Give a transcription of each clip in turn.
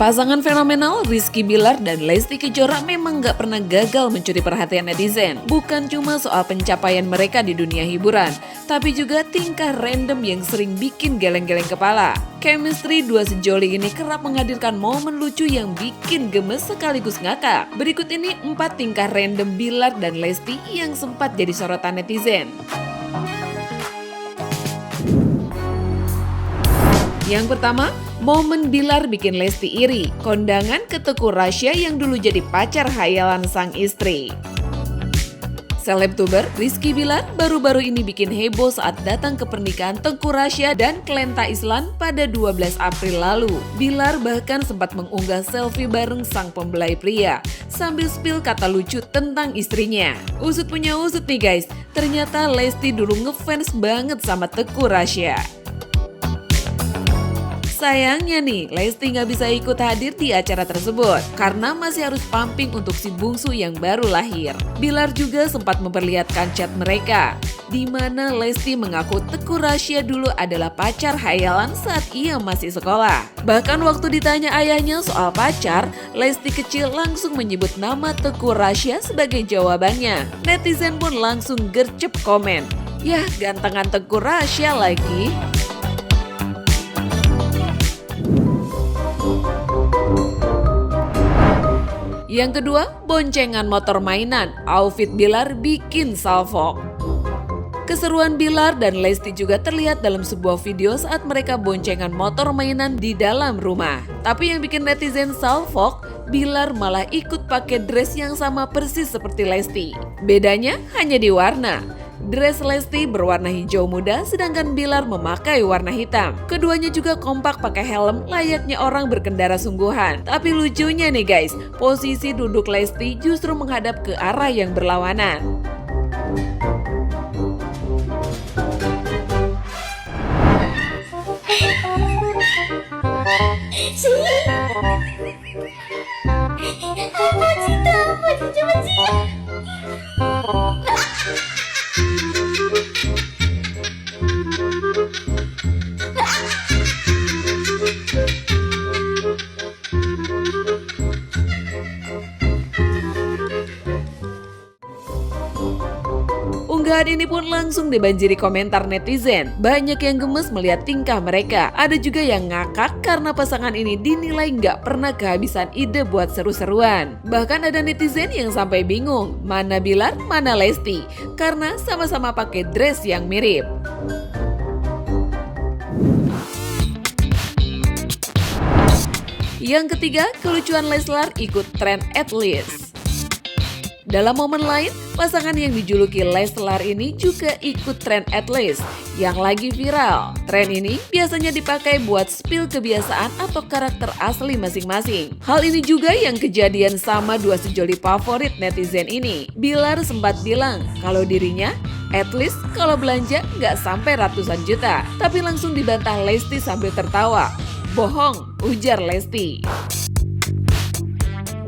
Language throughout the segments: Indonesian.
Pasangan fenomenal Rizky Bilar dan Lesti Kejora memang gak pernah gagal mencuri perhatian netizen. Bukan cuma soal pencapaian mereka di dunia hiburan, tapi juga tingkah random yang sering bikin geleng-geleng kepala. Chemistry dua sejoli ini kerap menghadirkan momen lucu yang bikin gemes sekaligus ngakak. Berikut ini 4 tingkah random Bilar dan Lesti yang sempat jadi sorotan netizen. Yang pertama, momen Bilar bikin Lesti iri, kondangan ke Teuku Rasya yang dulu jadi pacar hayalan sang istri. Selebtuber Rizky Bilar baru-baru ini bikin heboh saat datang ke pernikahan Teuku Rasya dan Klenta Islan pada 12 April lalu. Bilar bahkan sempat mengunggah selfie bareng sang pembelai pria, sambil spill kata lucu tentang istrinya. Usut punya usut nih guys, ternyata Lesti dulu ngefans banget sama Teuku Rasya. Sayangnya nih, Lesti nggak bisa ikut hadir di acara tersebut karena masih harus pumping untuk si bungsu yang baru lahir. Bilar juga sempat memperlihatkan chat mereka, di mana Lesti mengaku Teuku Rasya dulu adalah pacar hayalan saat ia masih sekolah. Bahkan waktu ditanya ayahnya soal pacar, Lesti kecil langsung menyebut nama Teuku Rasya sebagai jawabannya. Netizen pun langsung gercep komen, "Yah, gantengan Teuku Rasya lagi." Yang kedua, boncengan motor mainan, outfit Bilar bikin salfok. Keseruan Bilar dan Lesti juga terlihat dalam sebuah video saat mereka boncengan motor mainan di dalam rumah. Tapi yang bikin netizen salfok, Bilar malah ikut pakai dress yang sama persis seperti Lesti. Bedanya hanya di warna. Dress Lesti berwarna hijau muda sedangkan Bilar memakai warna hitam. Keduanya juga kompak pakai helm layaknya orang berkendara sungguhan. Tapi lucunya nih guys, posisi duduk Lesti justru menghadap ke arah yang berlawanan. Unggahan ini pun langsung dibanjiri komentar netizen. Banyak yang gemes melihat tingkah mereka. Ada juga yang ngakak karena pasangan ini dinilai nggak pernah kehabisan ide buat seru-seruan. Bahkan ada netizen yang sampai bingung, mana Bilar, mana Lesti, karena sama-sama pakai dress yang mirip. Yang ketiga, kelucuan Leslar ikut tren at least. Dalam momen lain, pasangan yang dijuluki Leslar ini juga ikut tren at least yang lagi viral. Tren ini biasanya dipakai buat spill kebiasaan atau karakter asli masing-masing. Hal ini juga yang kejadian sama dua sejoli favorit netizen ini. Bilar sempat bilang kalau dirinya at least kalau belanja nggak sampai ratusan juta, tapi langsung dibantah Lesti sambil tertawa. "Bohong," ujar Lesti.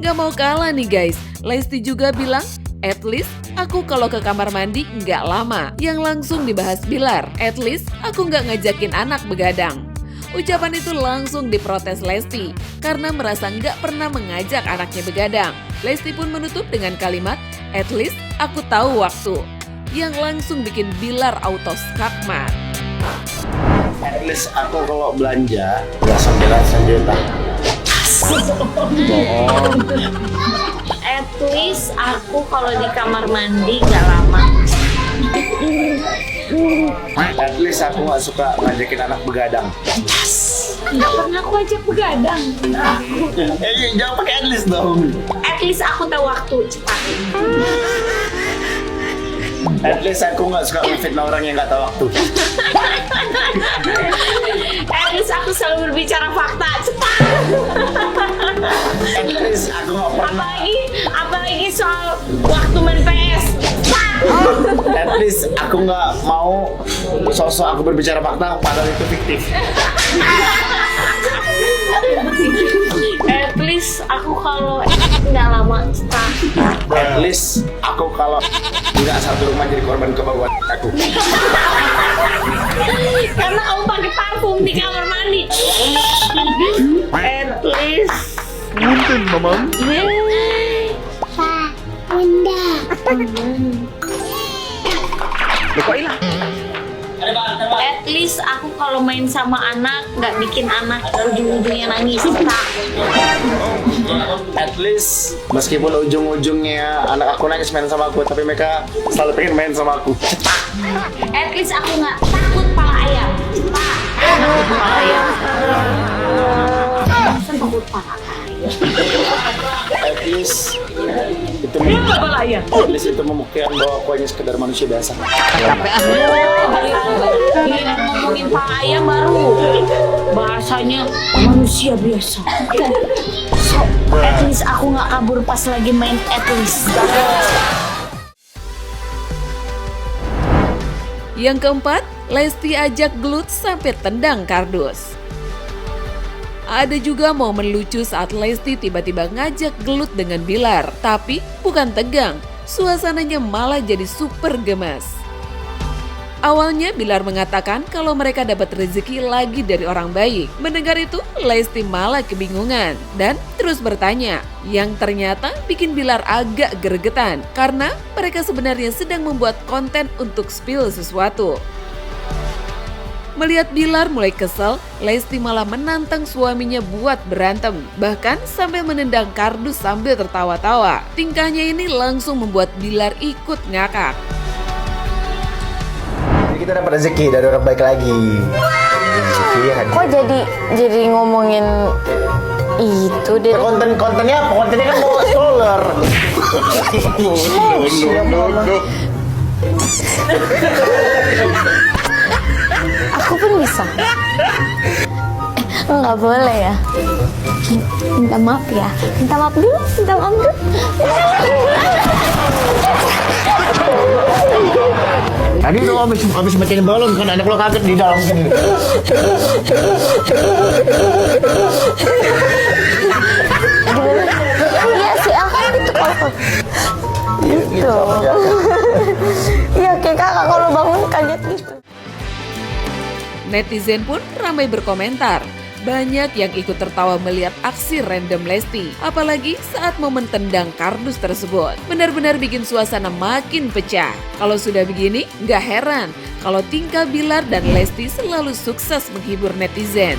Gak mau kalah nih guys, Lesti juga bilang, "At least aku kalau ke kamar mandi nggak lama." Yang langsung dibahas Bilar, "At least aku nggak ngajakin anak begadang." Ucapan itu langsung diprotes Lesti karena merasa nggak pernah mengajak anaknya begadang. Lesti pun menutup dengan kalimat, "At least aku tahu waktu." Yang langsung bikin Bilar auto skakmat. At least aku kalau belanja nggak sampai ratusan juta. Bohong. At least aku kalau di kamar mandi gak lama. At least aku nggak suka ngajakin anak begadang. Gak pernah aku ajak begadang. Jangan pakai at least dong. At least aku tahu waktu, cepat. At least aku nggak suka ngefitnah orang yang nggak tahu waktu. At least aku selalu berbicara fakta, cepat. At least aku nggak pernah. Apalagi soal waktu main PS. Cepat. At least aku nggak mau sosok aku berbicara fakta padahal itu fiktif. At least least aku kalau nggak lama stuck. At least aku kalau nggak satu rumah jadi korban kebauan aku. Karena kamu pakai parfum di kamar mandi. At least. Mungkin mamam. Kok hilang? At least aku kalau main sama anak nggak bikin anak ujung-ujungnya nangis. At least meskipun ujung-ujungnya anak aku nangis main sama aku, tapi mereka selalu pengen main sama aku. At least aku nggak takut pala ayam. Takut pala ayam. Takut pala ayam. At least itu At least itu membuktikan bahwa aku hanya sekedar manusia biasa. Ngomongin pala ayam baru bahasanya manusia biasa. So, at least aku nggak kabur pas lagi main at least. Yang keempat, Lesti ajak gelut sampai tendang kardus. Ada juga momen lucu saat Lesti tiba-tiba ngajak gelut dengan Bilar, tapi bukan tegang, suasananya malah jadi super gemas. Awalnya Bilar mengatakan kalau mereka dapat rezeki lagi dari orang baik. Mendengar itu, Lesti malah kebingungan dan terus bertanya, yang ternyata bikin Bilar agak gregetan karena mereka sebenarnya sedang membuat konten untuk spill sesuatu. Melihat Bilar mulai kesel, Lesti malah menantang suaminya buat berantem, bahkan sampai menendang kardus sambil tertawa-tawa. Tingkahnya ini langsung membuat Bilar ikut ngakak. Jadi kita dapat rezeki dari orang baik lagi. Kok jadi ngomongin itu deh? Kontennya apa? Kontennya kan mau stroller. Aku pun bisa. Nggak boleh ya. Minta maaf ya. Minta maaf dulu. Minta maaf dulu. Tadi lu habis matiin balon kan anak lo kaget di dalam kan. Iya sih aku gitu kalau gitu. Iya kayak kakak kalau bangun kaget gitu. Netizen pun ramai berkomentar. Banyak yang ikut tertawa melihat aksi random Lesti, apalagi saat momen tendang kardus tersebut. Benar-benar bikin suasana makin pecah. Kalau sudah begini, nggak heran kalau tingkah Bilar dan Lesti selalu sukses menghibur netizen.